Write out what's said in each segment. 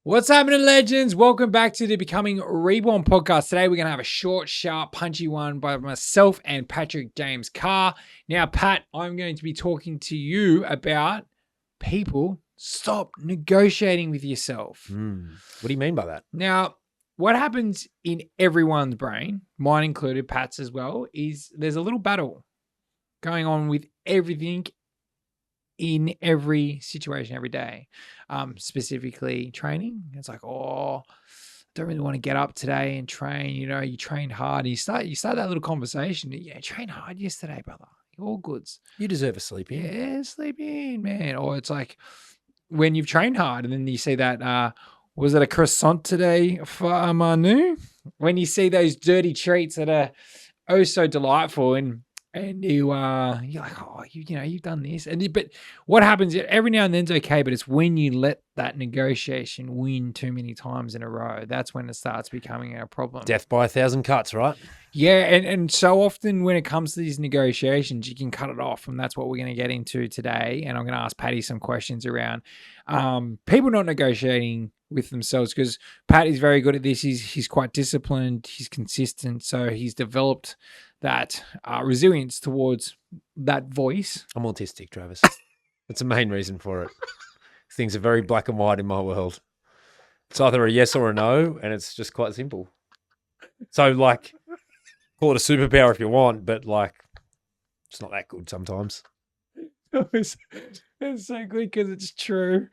What's happening, legends? Welcome back to the Becoming Reborn podcast. Today, we're going to have a short, sharp, punchy one by myself and Patrick James Carr. Now, Pat, I'm going to be talking to you about people stop negotiating with yourself. What do you mean by that? Now, what happens in everyone's brain, mine included, Pat's as well, is there's a little battle going on with everything in every situation every day, specifically training. It's like, oh, don't really want to get up today and train. You know, you trained hard. And you start that little conversation. Yeah, train hard yesterday, brother. All goods. You deserve a sleep in. Yeah, sleep in, man. Or it's like when you've trained hard and then you see that, was it a croissant today for Manu? When you see those dirty treats that are oh so delightful and you're like, oh, you've done this. But what happens every now and then is okay, but it's when you let that negotiation win too many times in a row, that's when it starts becoming a problem. Death by 1,000 cuts, right? Yeah, and so often when it comes to these negotiations, you can cut it off, and that's what we're going to get into today. And I'm going to ask Patty some questions around people not negotiating with themselves, because Pat is very good at this. He's quite disciplined. He's consistent. So he's developed that resilience towards that voice. I'm autistic, Travis. That's the main reason for it. Things are very black and white in my world. It's either a yes or a no, and it's just quite simple. So, like, call it a superpower if you want, but, like, it's not that good sometimes. It's so good because it's true.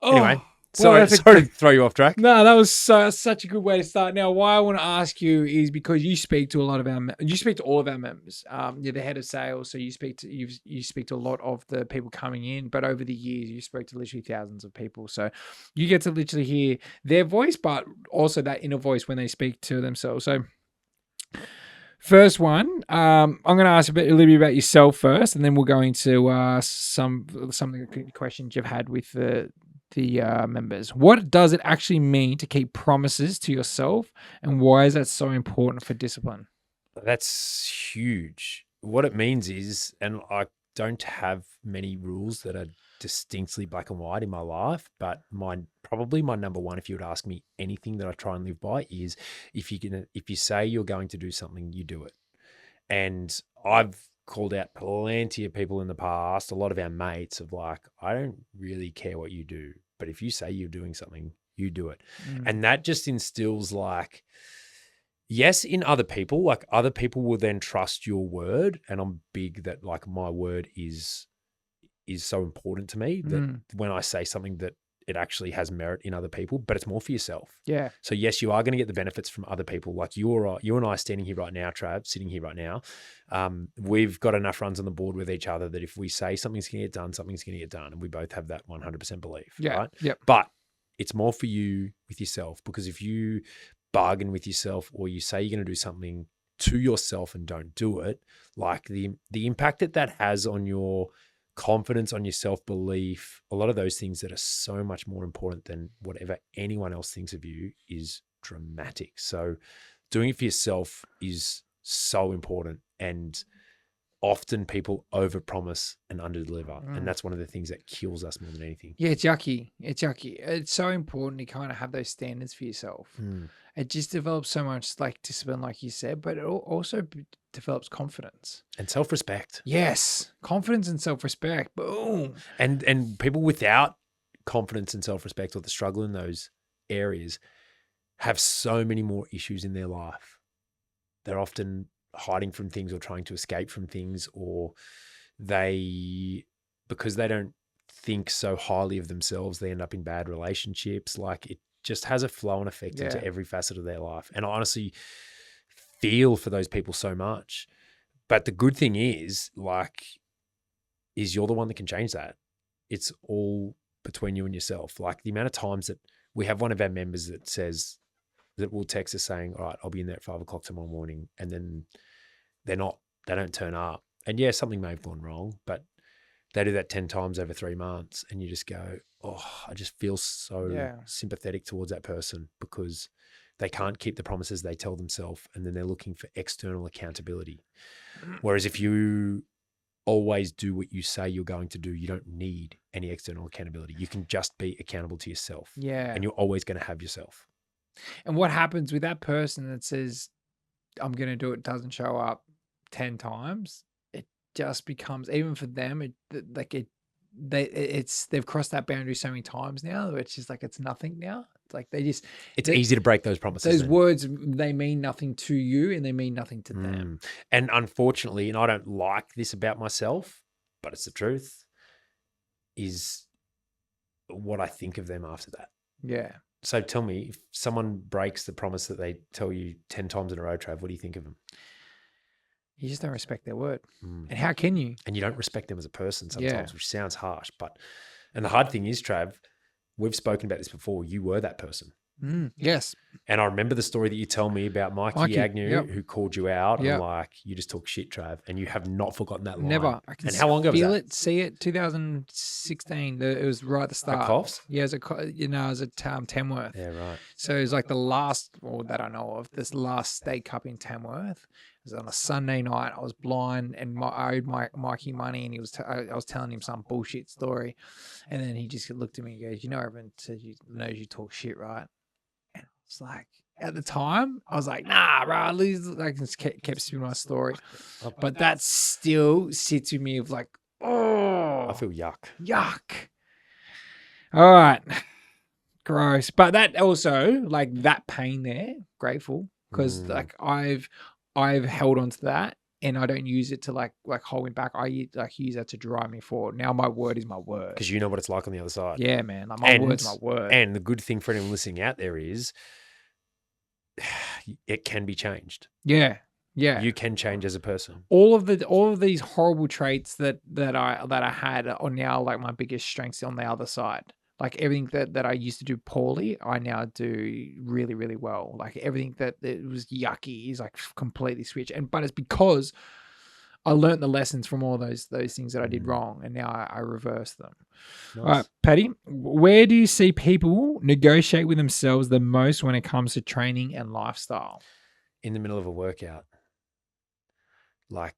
Anyway. Sorry to throw you off track. No, that was such a good way to start. Now, why I want to ask you is because you speak to all of our members. You're the head of sales, so you speak to a lot of the people coming in. But over the years, you spoke to literally thousands of people, so you get to literally hear their voice, but also that inner voice when they speak to themselves. So, first one, I'm going to ask a little bit about yourself first, and then we'll go into some of the questions you've had with the members. What does it actually mean to keep promises to yourself, and why is that so important for discipline? That's huge. What it means is, and I don't have many rules that are distinctly black and white in my life, but probably my number one, if you would ask me anything that I try and live by, is if you say you're going to do something, you do it. And I've called out plenty of people in the past, a lot of our mates, of like, I don't really care what you do, but if you say you're doing something, you do it. And that just instills, like, yes, in other people, like other people will then trust your word. And I'm big that, like, my word is so important to me that when I say something that it actually has merit in other people, but it's more for yourself. Yeah. So yes, you are going to get the benefits from other people. Like you and I standing here right now, Trav, sitting here right now. We've got enough runs on the board with each other that if we say something's going to get done, something's going to get done. And we both have that 100% belief. Yeah. Right? Yep. But it's more for you with yourself, because if you bargain with yourself or you say you're going to do something to yourself and don't do it, like the impact that has on your confidence, on your self-belief, a lot of those things that are so much more important than whatever anyone else thinks of you is dramatic. So doing it for yourself is so important, and often people overpromise and underdeliver. And that's one of the things that kills us more than anything. Yeah, it's yucky. It's so important to kind of have those standards for yourself. It just develops so much, like, discipline, like you said, but it also develops confidence and self-respect. Yes, confidence and self-respect. Boom. And people without confidence and self-respect, or the struggle in those areas, have so many more issues in their life. They're often hiding from things or trying to escape from things, or because they don't think so highly of themselves, they end up in bad relationships. Like, it just has a flow-on effect into every facet of their life. And I honestly feel for those people so much. But the good thing is you're the one that can change that. It's all between you and yourself. Like, the amount of times that we have one of our members that will text us saying, all right, I'll be in there at 5 o'clock tomorrow morning. And then they don't turn up. And yeah, something may have gone wrong, but they do that 10 times over 3 months. And you just go, oh, I just feel so sympathetic towards that person, because they can't keep the promises they tell themselves, and then they're looking for external accountability. Whereas if you always do what you say you're going to do. You don't need any external accountability. You can just be accountable to yourself. Yeah. And you're always going to have yourself. And what happens with that person that says, I'm going to do it, doesn't show up 10 times, it just becomes, even for them, they've crossed that boundary so many times now, it's just like, it's nothing now. It's like it's easy to break those promises. Those words, they mean nothing to you and they mean nothing to them. And unfortunately, and I don't like this about myself, but it's the truth, is what I think of them after that. Yeah. So tell me, if someone breaks the promise that they tell you 10 times in a row, Trav, what do you think of them? You just don't respect their word. And how can you? And you don't respect them as a person sometimes, which sounds harsh. And the hard thing is, Trav, we've spoken about this before. You were that person. Yes. And I remember the story that you tell me about Mikey Agnew, who called you out. Yep. And like, you just talk shit, Trav. And you have not forgotten that line. Never. I can how long ago was feel that? it, see it, 2016. It was right at the start. At Coffs? Yeah, it was at Tamworth. Yeah, right. So it was like the last, or that I know of, this last state cup in Tamworth. It was on a Sunday night. I was blind and I owed Mikey money, and I was telling him some bullshit story. And then he just looked at me and goes, everyone knows you talk shit, right? And I was like, at the time, I was like, nah, bro, I just kept spinning my story. But that still sits with me of like, oh. I feel yuck. Yuck. All right. Gross. But that also, like that pain there, grateful. Because like I've held on to that and I don't use it to like hold me back. I use that to drive me forward. Now my word is my word. Because you know what it's like on the other side. Yeah, man. Like my word's my word. And the good thing for anyone listening out there is it can be changed. Yeah. Yeah. You can change as a person. All of these horrible traits that I had are now like my biggest strengths on the other side. Like everything that I used to do poorly, I now do really, really well. Like everything that it was yucky is like completely switched. But it's because I learned the lessons from all those things that I did wrong, and now I reverse them. Nice. All right, Patty, where do you see people negotiate with themselves the most when it comes to training and lifestyle? In the middle of a workout. Like,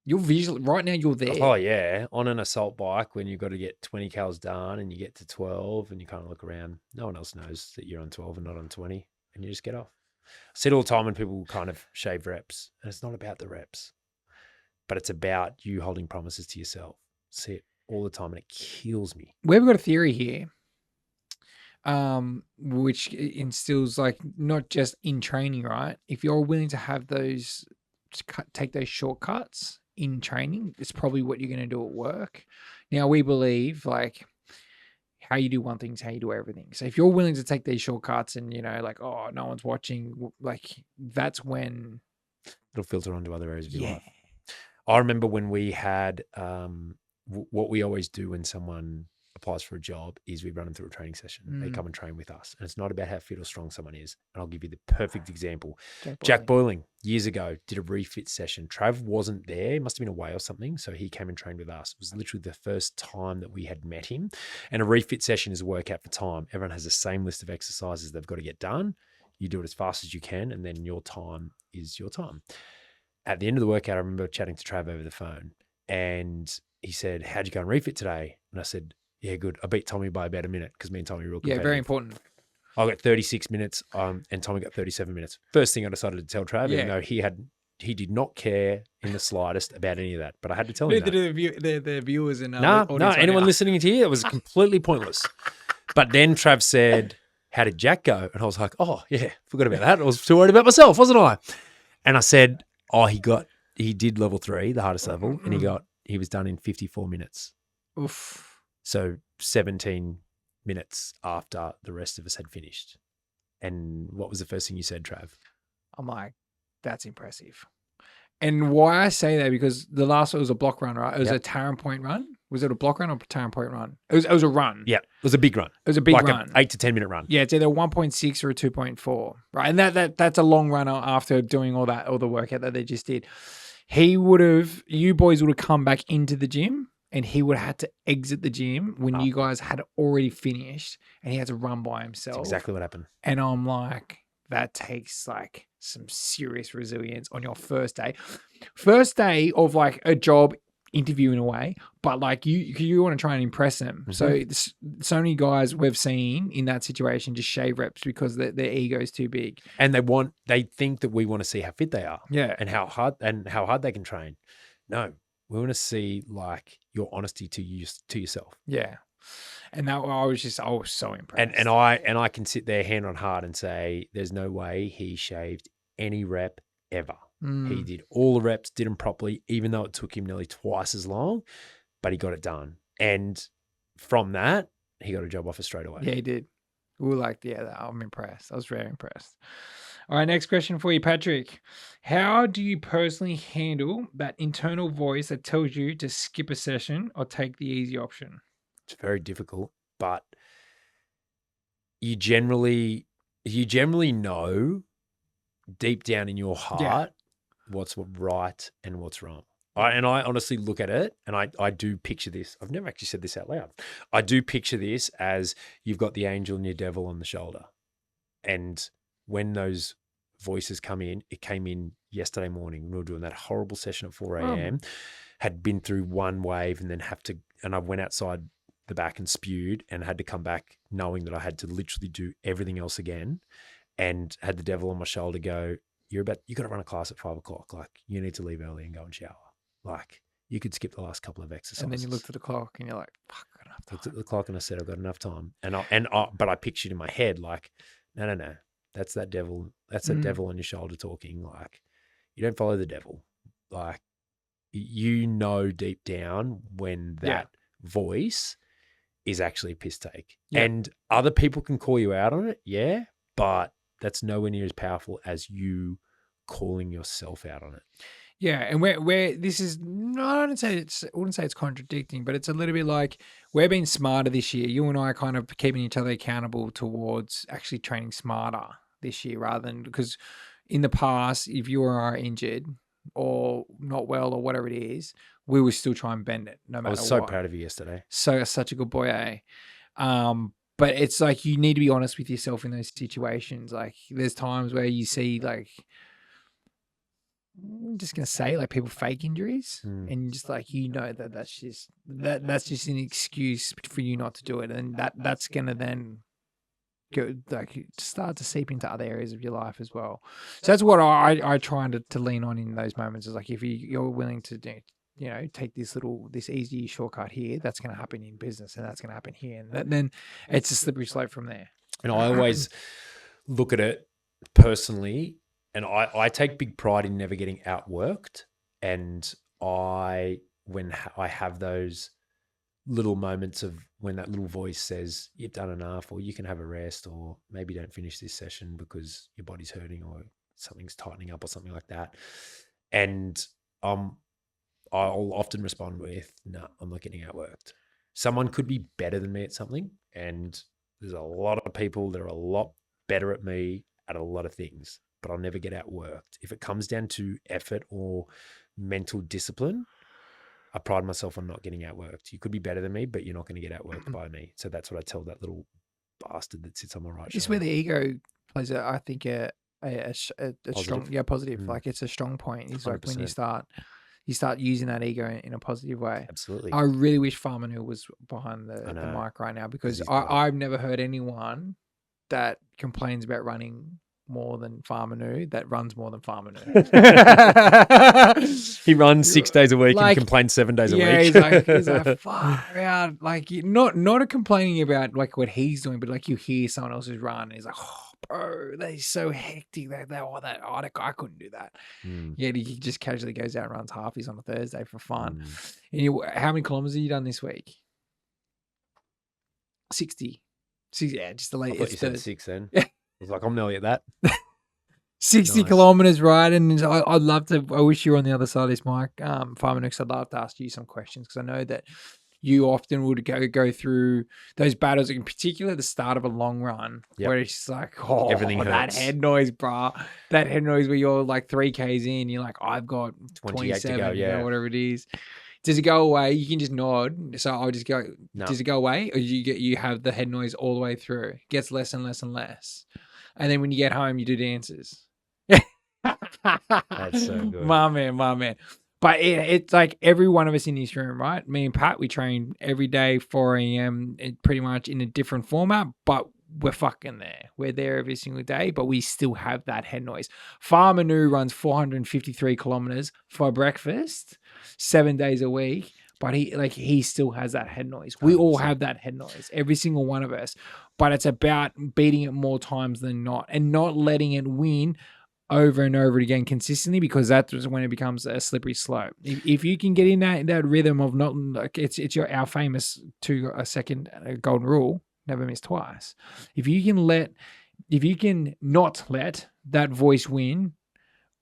you're visually right now. You're there. Oh yeah, on an assault bike when you've got to get 20 cals done and you get to 12 and you kind of look around. No one else knows that you're on 12 and not on 20, and you just get off. I see it all the time when people kind of shave reps, and it's not about the reps, but it's about you holding promises to yourself. I see it all the time, and it kills me. We've got a theory here, which instills like not just in training, right? If you're willing to have take those shortcuts in training, it's probably what you're going to do at work. Now, we believe like how you do one thing is how you do everything. So if you're willing to take these shortcuts and, like, oh, no one's watching, like that's when it'll filter onto other areas of your life. I remember when we had, what we always do when someone applies for a job is we run them through a training session. They come and train with us. And it's not about how fit or strong someone is. And I'll give you the perfect example. Jack Boyling, years ago, did a refit session. Trav wasn't there. He must have been away or something. So he came and trained with us. It was literally the first time that we had met him. And a refit session is a workout for time. Everyone has the same list of exercises they've got to get done. You do it as fast as you can, and then your time is your time. At the end of the workout, I remember chatting to Trav over the phone, and he said, how'd you go and refit today? And I said, yeah, good. I beat Tommy by about a minute because me and Tommy were real competitive. Yeah, very important. I got 36 minutes and Tommy got 37 minutes. First thing I decided to tell Trav, even though he did not care in the slightest about any of that, but I had to tell him that. The viewers and no, anyone listening to here, it was completely pointless. But then Trav said, how did Jack go? And I was like, oh, yeah, forgot about that. I was too worried about myself, wasn't I? And I said, oh, he did level 3, the hardest level, and he was done in 54 minutes. Oof. So 17 minutes after the rest of us had finished. And what was the first thing you said, Trav? I'm like, that's impressive. And why I say that, because the last one was a block run, right? It was a Taran Point run. Was it a block run or a Taran Point run? It was a run. Yeah, it was a big run. It was a big run. Like an 8 to 10 minute run. Yeah, it's either 1.6 or a 2.4, right? And that's a long run after doing all the workout that they just did. You boys would have come back into the gym, and he would have had to exit the gym when you guys had already finished, and he had to run by himself. That's exactly what happened. And I'm like, that takes like some serious resilience on your first day. First day of like a job interview in a way, but like you want to try and impress them. So so many guys we've seen in that situation just shave reps because their ego is too big, and they think that we want to see how fit they are, yeah, and how hard they can train. No, we want to see like your honesty to yourself. yeah. And that I was so impressed. And I can sit there hand on heart and say there's no way he shaved any rep ever. He did all the reps, did them properly, even though it took him nearly twice as long, but he got it done. And from that, he got a job offer straight away. Yeah, he did. We were like, yeah, I'm impressed. I was very impressed. All right, next question for you, Patrick. How do you personally handle that internal voice that tells you to skip a session or take the easy option? It's very difficult, but you generally know deep down in your heart what's right and what's wrong. I honestly look at it and I do picture this. I've never actually said this out loud. I do picture this as you've got the angel and your devil on the shoulder. And when those voices come in, it came in yesterday morning. We were doing that horrible session at 4 a.m. Had been through one wave and then I went outside the back and spewed and had to come back knowing that I had to literally do everything else again, and had the devil on my shoulder go, you got to run a class at 5 o'clock. Like, you need to leave early and go and shower. Like, you could skip the last couple of exercises. And then you looked at the clock and you're like, fuck, I got enough time. Looked at the clock and I said, I've got enough time. But I pictured in my head, like, no. That's that devil. That's that devil on your shoulder talking. Like, you don't follow the devil. Like, you know deep down when that voice is actually a piss take. Yeah. And other people can call you out on it, yeah, but that's nowhere near as powerful as you calling yourself out on it. Yeah, and where this is, no, I wouldn't say it's contradicting, but it's a little bit like we're being smarter this year. You and I are kind of keeping each other accountable towards actually training smarter this year, rather than, because in the past, if you are injured or not well or whatever it is, we would still try and bend it no matter what. I was so proud of you yesterday. So such a good boy, eh? But it's like you need to be honest with yourself in those situations. Like, there's times where you see, like, I'm just gonna say, like, people fake injuries, and just like, that's just an excuse for you not to do it, and that's gonna then go, like, start to seep into other areas of your life as well. So that's what I try to lean on in those moments, is like, if you're willing to do, take this easy shortcut here, that's going to happen in business, and that's going to happen here, and then it's a slippery slope from there. And I always look at it personally, and I take big pride in never getting outworked. And when I have those little moments of when that little voice says you've done enough, or you can have a rest, or maybe don't finish this session because your body's hurting or something's tightening up or something like that. And I'll often respond with, no, I'm not getting outworked. Someone could be better than me at something, and there's a lot of people that are a lot better at me at a lot of things, but I'll never get outworked. If it comes down to effort or mental discipline, I pride myself on not getting outworked. You could be better than me, but you're not going to get outworked by me. So that's what I tell that little bastard that sits on my right shoulder. It's where the ego plays, I think, a strong, positive. Like, it's a strong point. It's 100%. Like when you start using that ego in a positive way. Absolutely. I really wish Farmer New was behind the mic right now, because I've never heard anyone that complains about running more than Farmer New that runs more than Farmer New. He runs 6 days a week, like, and complains 7 days a week. He's like far out. Like, not complaining about like what he's doing, but like, you hear someone else's run and he's like, oh, bro, they're so hectic. I couldn't do that. Yeah, he just casually goes out and runs halfies on a Thursday for fun. And how many kilometers have you done this week? 60. Yeah, just the late. I thought you said 6 then. I was like, I'm nearly at that. 60 kilometers, right? And I'd love to, I wish you were on the other side of this mic, Farmer Nooks. I'd love to ask you some questions, because I know that you often would go through those battles, in particular the start of a long run, where it's just like, everything hurts. That head noise, bro. That head noise where you're like 3Ks in, you're like, I've got 27 to go, whatever it is. Does it go away? You can just nod. So I'll just go, does it go away? Or you have the head noise all the way through? It gets less and less and less. And then when you get home, you do dances. That's so good. My man. But it's like every one of us in this room, right? Me and Pat, we train every day, 4 a.m., pretty much in a different format, but we're fucking there. We're there every single day, but we still have that head noise. Farmer Nu runs 453 kilometers for breakfast, 7 days a week, but he still has that head noise. We all 100%. have that head noise, every single one of us, but it's about beating it more times than not and not letting it win over and over again consistently, because that's when it becomes a slippery slope. If you can get in that rhythm of not, like, it's our famous 2 second golden rule: never miss twice. If you can not let that voice win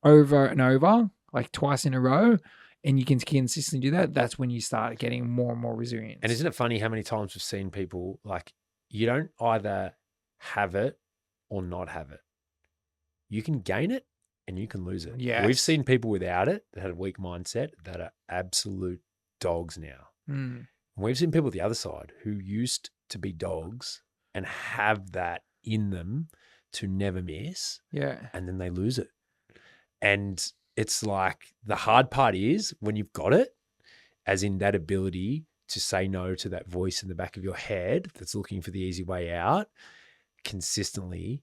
over and over, like twice in a row, and you can consistently do that, that's when you start getting more and more resilience. And isn't it funny how many times we've seen people, like, you don't either have it or not have it. You can gain it and you can lose it. Yes. We've seen people without it that had a weak mindset that are absolute dogs now. Mm. We've seen people with the other side who used to be dogs and have that in them to never miss. Yeah. And then they lose it. And it's like, the hard part is when you've got it, as in that ability to say no to that voice in the back of your head that's looking for the easy way out consistently,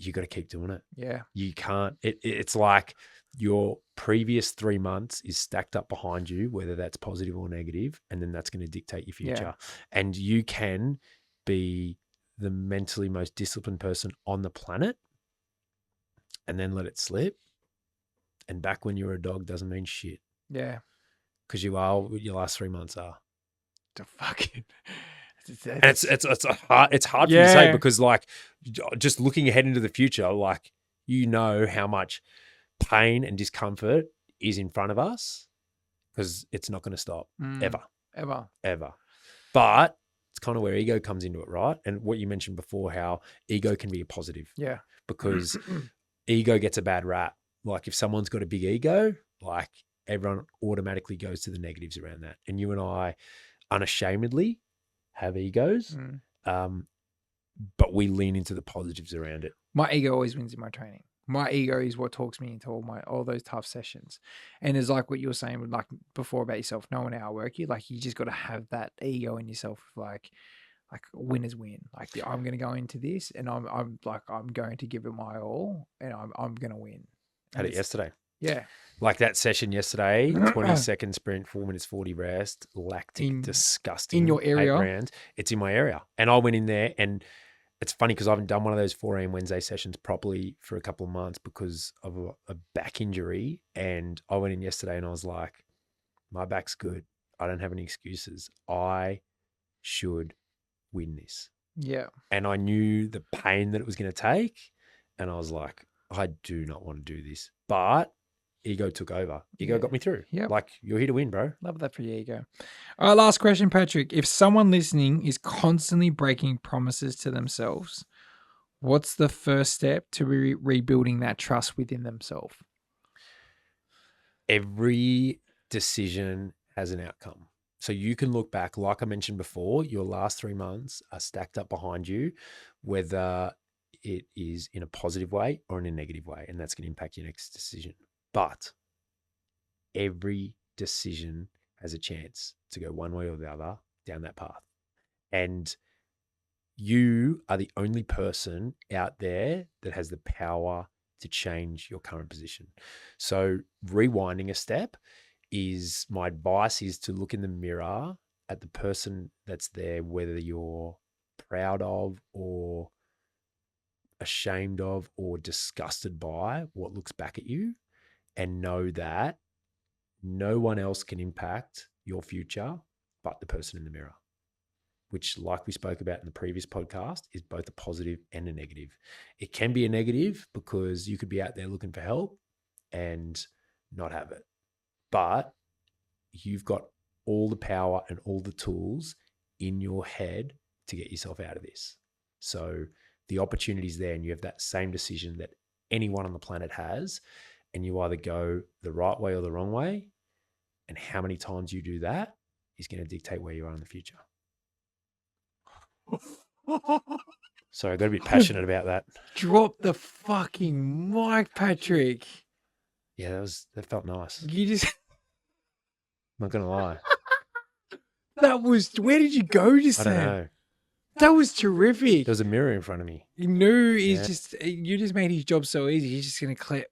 you got to keep doing it. Yeah. You can't, it's like your previous 3 months is stacked up behind you, whether that's positive or negative, and then that's going to dictate your future. Yeah. And you can be the mentally most disciplined person on the planet and then let it slip. And back when you're a dog doesn't mean shit. Yeah. Because you are what your last 3 months are. The fucking... And it's hard for you to say, because, like, just looking ahead into the future, like, you know how much pain and discomfort is in front of us, because it's not going to stop ever. But it's kind of where ego comes into it, right? And what you mentioned before, how ego can be a positive. Yeah. Because ego gets a bad rap. Like, if someone's got a big ego, like, everyone automatically goes to the negatives around that. And you and I unashamedly have egos, but we lean into the positives around it. My ego always wins in my training. My ego is what talks me into all those tough sessions. And it's like what you were saying, like before, about yourself, no one outwork you. Like, you just got to have that ego in yourself. Like winners win. Like, I'm going to go into this, and I'm going to give it my all, and I'm going to win. Had it yesterday. Yeah. Like that session yesterday, 20-second sprint, 4 minutes 40 rest, lactic, disgusting. In your area? 8 rounds. It's in my area. And I went in there, and it's funny because I haven't done one of those 4 a.m. Wednesday sessions properly for a couple of months because of a back injury. And I went in yesterday and I was like, my back's good. I don't have any excuses. I should win this. Yeah. And I knew the pain that it was going to take. And I was like, I do not want to do this. But ego took over. Ego got me through. Yeah. Like, you're here to win, bro. Love that for your ego. All right, last question, Patrick. If someone listening is constantly breaking promises to themselves, what's the first step to rebuilding that trust within themselves? Every decision has an outcome. So you can look back, like I mentioned before, your last 3 months are stacked up behind you, whether it is in a positive way or in a negative way, and that's going to impact your next decision. But every decision has a chance to go one way or the other down that path. And you are the only person out there that has the power to change your current position. So rewinding a step is, my advice is to look in the mirror at the person that's there, whether you're proud of or ashamed of or disgusted by what looks back at you, and know that no one else can impact your future but the person in the mirror, which, like we spoke about in the previous podcast, is both a positive and a negative. It can be a negative because you could be out there looking for help and not have it. But you've got all the power and all the tools in your head to get yourself out of this. So the opportunity is there, and you have that same decision that anyone on the planet has, and you either go the right way or the wrong way. And how many times you do that is going to dictate where you are in the future. Sorry, I got a bit passionate about that. Drop the fucking mic, Patrick. Yeah, that felt nice. You just Not gonna lie. that was where did you go just I don't then? know. That was terrific. There was a mirror in front of me. You knew he's Yeah. just you just made his job so easy. He's just gonna clip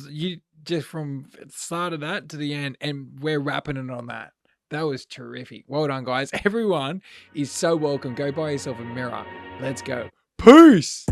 you just from the start of that to the end, and we're wrapping it on that. That was terrific. Well done, guys. Everyone is so welcome. Go buy yourself a mirror. Let's go. Peace.